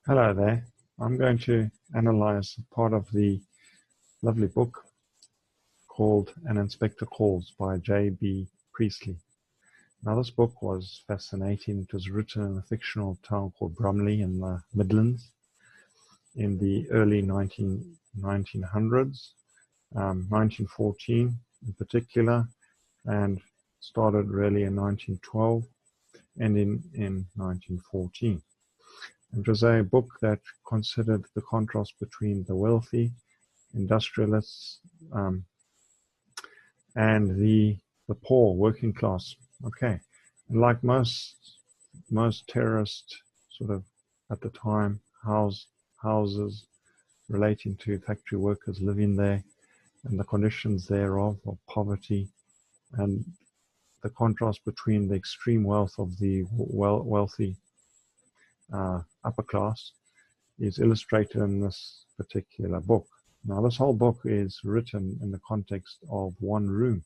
Hello there. I'm going to analyze part of the lovely book called An Inspector Calls by J.B. Priestley. Now, this book was fascinating. It was written in a fictional town called Bromley in the Midlands in the early 1900s, 1914 in particular, and started really in 1912, ending in 1914. It was a book that considered the contrast between the wealthy industrialists and the poor working class. Okay, and like most terrorist sort of at the time houses relating to factory workers living there and the conditions thereof of poverty, and the contrast between the extreme wealth of the wealthy upper class is illustrated in this particular book. Now, this whole book is written in the context of one room.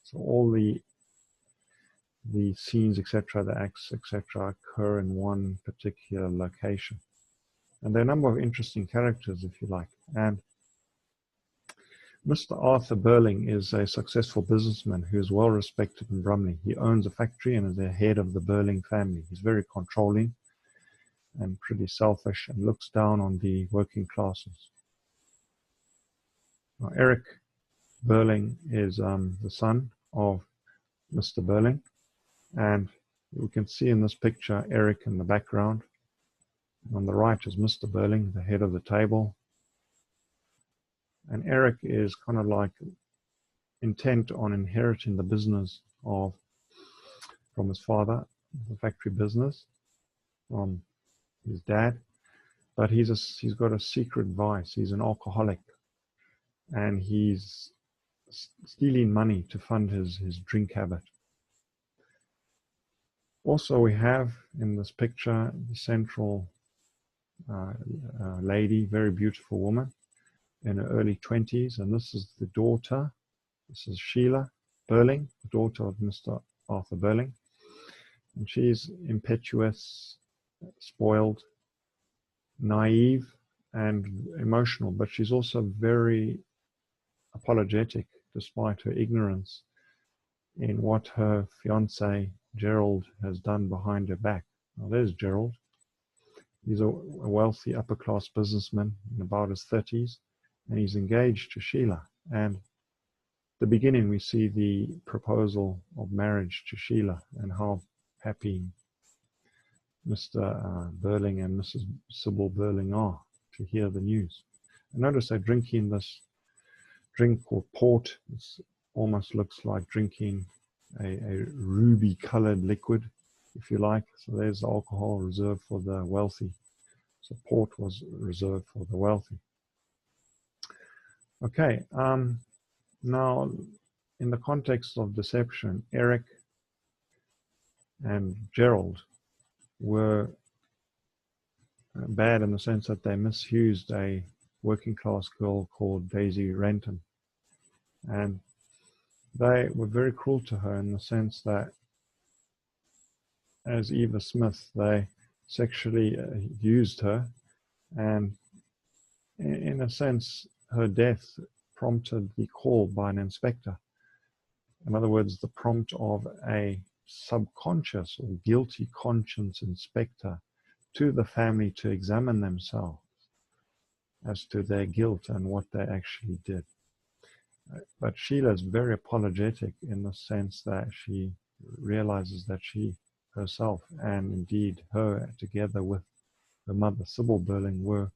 So all the scenes, etc., the acts, etc., occur in one particular location. And there are a number of interesting characters, if you like. And Mr. Arthur Burling is a successful businessman who is well respected in Bromley. He owns a factory and is the head of the Burling family. He's very controlling and pretty selfish and looks down on the working classes. Now, Eric Birling is the son of Mr. Burling, and we can see in this picture Eric in the background. On the right is Mr. Burling, the head of the table, and Eric is kind of like intent on inheriting the business from his father, the factory business, from his dad, but he's got a secret vice. He's an alcoholic, and he's stealing money to fund his drink habit. Also, we have in this picture the central lady, very beautiful woman in her early 20s, and this is the daughter. This is Sheila Burling, the daughter of Mr. Arthur Burling, and she's impetuous, spoiled, naive, and emotional, but she's also very apologetic despite her ignorance in what her fiance Gerald has done behind her back. Now, there's Gerald. He's a wealthy upper class businessman in about his 30s, and he's engaged to Sheila. And at the beginning, we see the proposal of marriage to Sheila and how happy Mr. Burling and Mrs. Sybil Burling are to hear the news. And notice they're drinking this drink called port. It almost looks like drinking a ruby-colored liquid, if you like. So there's the alcohol reserved for the wealthy. So port was reserved for the wealthy. Okay, now in the context of deception, Eric and Gerald were bad in the sense that they misused a working class girl called Daisy Renton, and they were very cruel to her in the sense that, as Eva Smith, they sexually used her, and in a sense her death prompted the call by an inspector. In other words, the prompt of a subconscious or guilty conscience inspector to the family to examine themselves as to their guilt and what they actually did. But Sheila is very apologetic in the sense that she realizes that she herself, and indeed her together with her mother Sybil Burling, were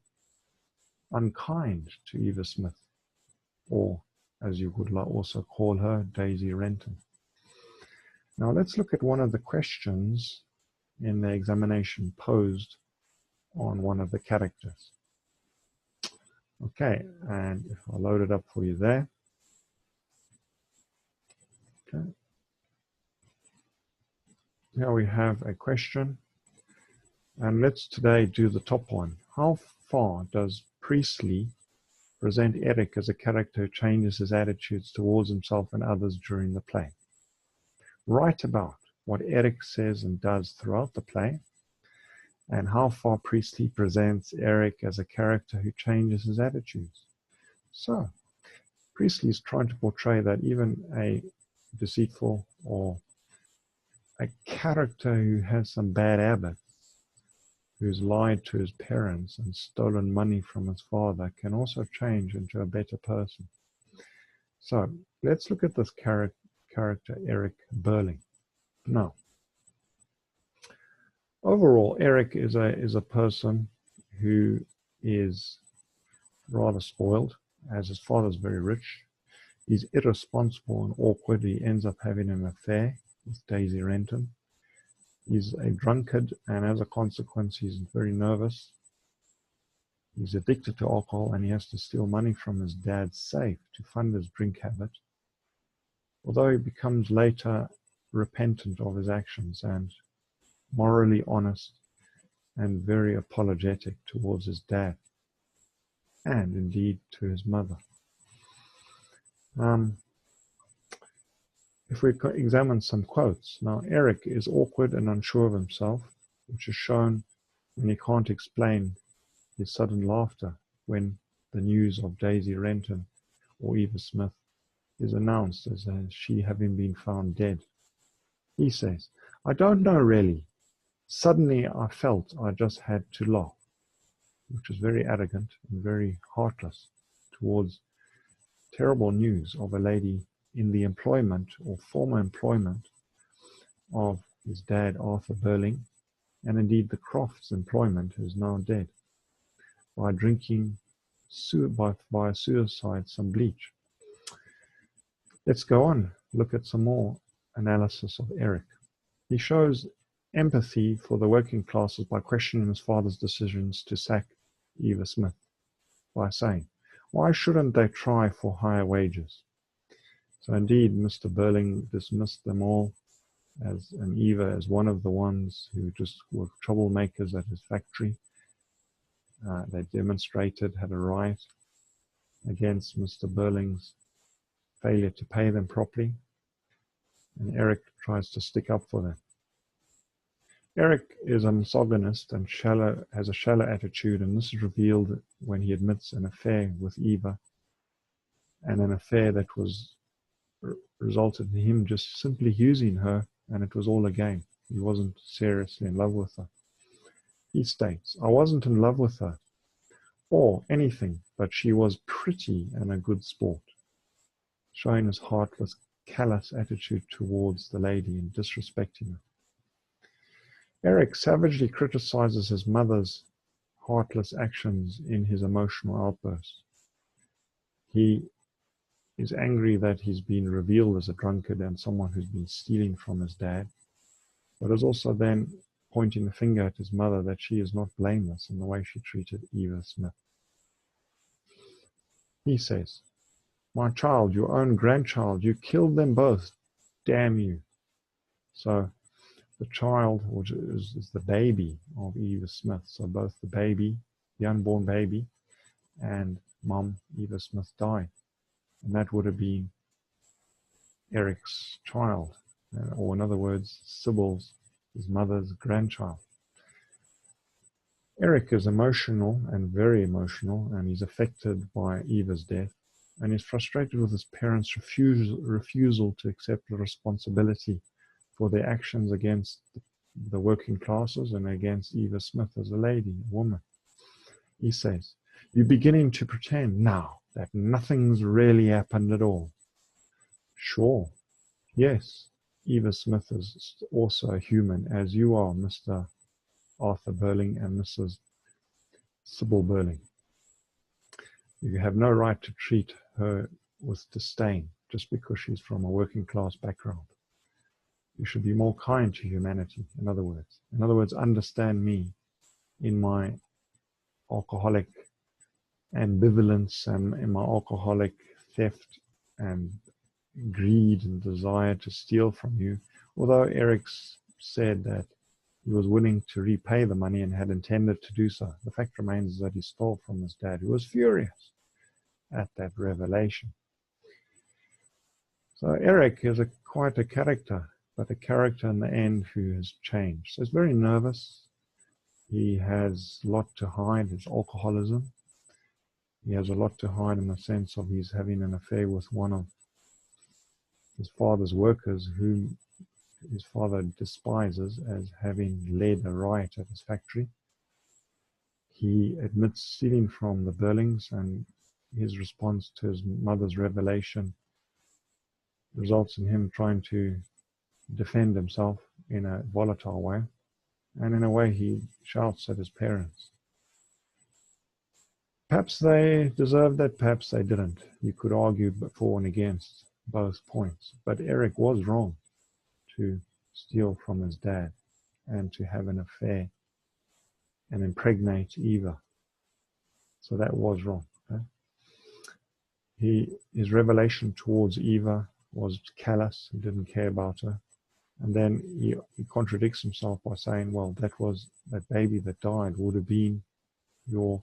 unkind to Eva Smith, or as you would also call her, Daisy Renton. Now let's look at one of the questions in the examination posed on one of the characters. Okay, and if I load it up for you there. Okay. Here we have a question, and let's today do the top one. How far does Priestley present Eric as a character who changes his attitudes towards himself and others during the play? Write about what Eric says and does throughout the play, and how far Priestley presents Eric as a character who changes his attitudes. So, Priestley is trying to portray that even a deceitful or a character who has some bad habits, who's lied to his parents and stolen money from his father, can also change into a better person. So let's look at this character, Eric Birling. Now, overall, Eric is a person who is rather spoiled, as his father's very rich. He's irresponsible and awkward. He ends up having an affair with Daisy Renton. He's a drunkard, and as a consequence, he's very nervous. He's addicted to alcohol, and he has to steal money from his dad's safe to fund his drink habit. Although he becomes later repentant of his actions and morally honest and very apologetic towards his dad and indeed to his mother. If we examine some quotes, now Eric is awkward and unsure of himself, which is shown when he can't explain his sudden laughter when the news of Daisy Renton or Eva Smith is announced as she having been found dead. He says, "I don't know really. Suddenly I felt I just had to laugh," which is very arrogant and very heartless towards terrible news of a lady in the employment or former employment of his dad, Arthur Burling, and indeed the Crofts' employment, who is now dead, by drinking by suicide some bleach. Let's go on, look at some more analysis of Eric. He shows empathy for the working classes by questioning his father's decisions to sack Eva Smith by saying, "Why shouldn't they try for higher wages?" So indeed, Mr. Burling dismissed them all and Eva as one of the ones who just were troublemakers at his factory. They demonstrated, had a riot against Mr. Burling's failure to pay them properly, and Eric tries to stick up for them. Eric is a misogynist and has a shallow attitude, and this is revealed when he admits an affair with Eva, and an affair that resulted in him just simply using her, and it was all a game. He wasn't seriously in love with her. He states, "I wasn't in love with her or anything, but she was pretty and a good sport," showing his heartless, callous attitude towards the lady and disrespecting her. Eric savagely criticizes his mother's heartless actions in his emotional outbursts. He is angry that he's been revealed as a drunkard and someone who's been stealing from his dad, but is also then pointing the finger at his mother that she is not blameless in the way she treated Eva Smith. He says, "My child, your own grandchild, you killed them both, damn you." So the child, which is the baby of Eva Smith, so both the baby, the unborn baby, and mom, Eva Smith, died. And that would have been Eric's child, or in other words, Sybil's, his mother's grandchild. Eric is emotional and very emotional, and he's affected by Eva's death, and he's frustrated with his parents' refusal to accept the responsibility for their actions against the working classes and against Eva Smith as a lady, a woman. He says, "You're beginning to pretend now that nothing's really happened at all." Sure, yes, Eva Smith is also a human, as you are, Mr. Arthur Burling and Mrs. Sybil Burling. You have no right to treat her with disdain just because she's from a working class background. You should be more kind to humanity, in other words. In other words, understand me in my alcoholic ambivalence and in my alcoholic theft and greed and desire to steal from you. Although Eric said that he was willing to repay the money and had intended to do so, the fact remains that he stole from his dad, who was furious at that revelation. So Eric is quite a character, but a character in the end who has changed. So he's very nervous, He has a lot to hide, his alcoholism. He has a lot to hide in the sense of he's having an affair with one of his father's workers, whom his father despises as having led a riot at his factory. He admits stealing from the Burlings, and his response to his mother's revelation results in him trying to defend himself in a volatile way. And in a way, he shouts at his parents. Perhaps they deserved that, perhaps they didn't. You could argue for and against both points. But Eric was wrong to steal from his dad and to have an affair and impregnate Eva. So that was wrong. Okay? His revelation towards Eva was callous. He didn't care about her. And then he contradicts himself by saying, well, that baby that died would have been your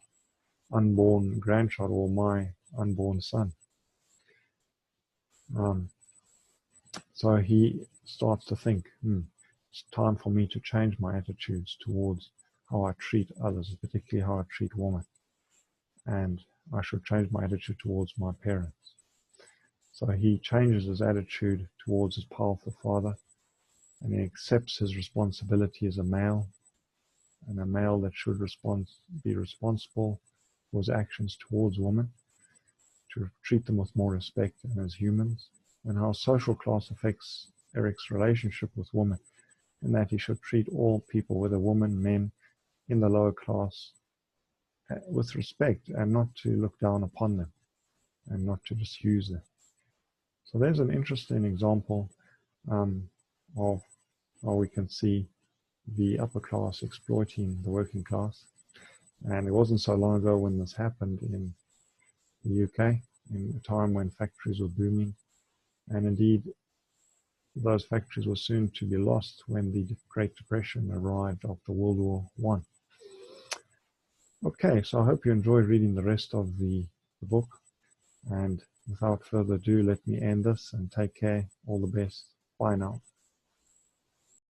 unborn grandchild or my unborn son. So he starts to think, it's time for me to change my attitudes towards how I treat others, particularly how I treat women. And I should change my attitude towards my parents. So he changes his attitude towards his powerful father, and he accepts his responsibility as a male, and a male that should be responsible for his actions towards women, to treat them with more respect and as humans, and how social class affects Eric's relationship with women, and that he should treat all people, whether women, men, in the lower class, with respect, and not to look down upon them, and not to just use them. So there's an interesting example of how we can see the upper class exploiting the working class. And it wasn't so long ago when this happened in the UK, in a time when factories were booming. And indeed, those factories were soon to be lost when the Great Depression arrived after World War I. Okay, so I hope you enjoyed reading the rest of the book. And without further ado, let me end this and take care. All the best. Bye now.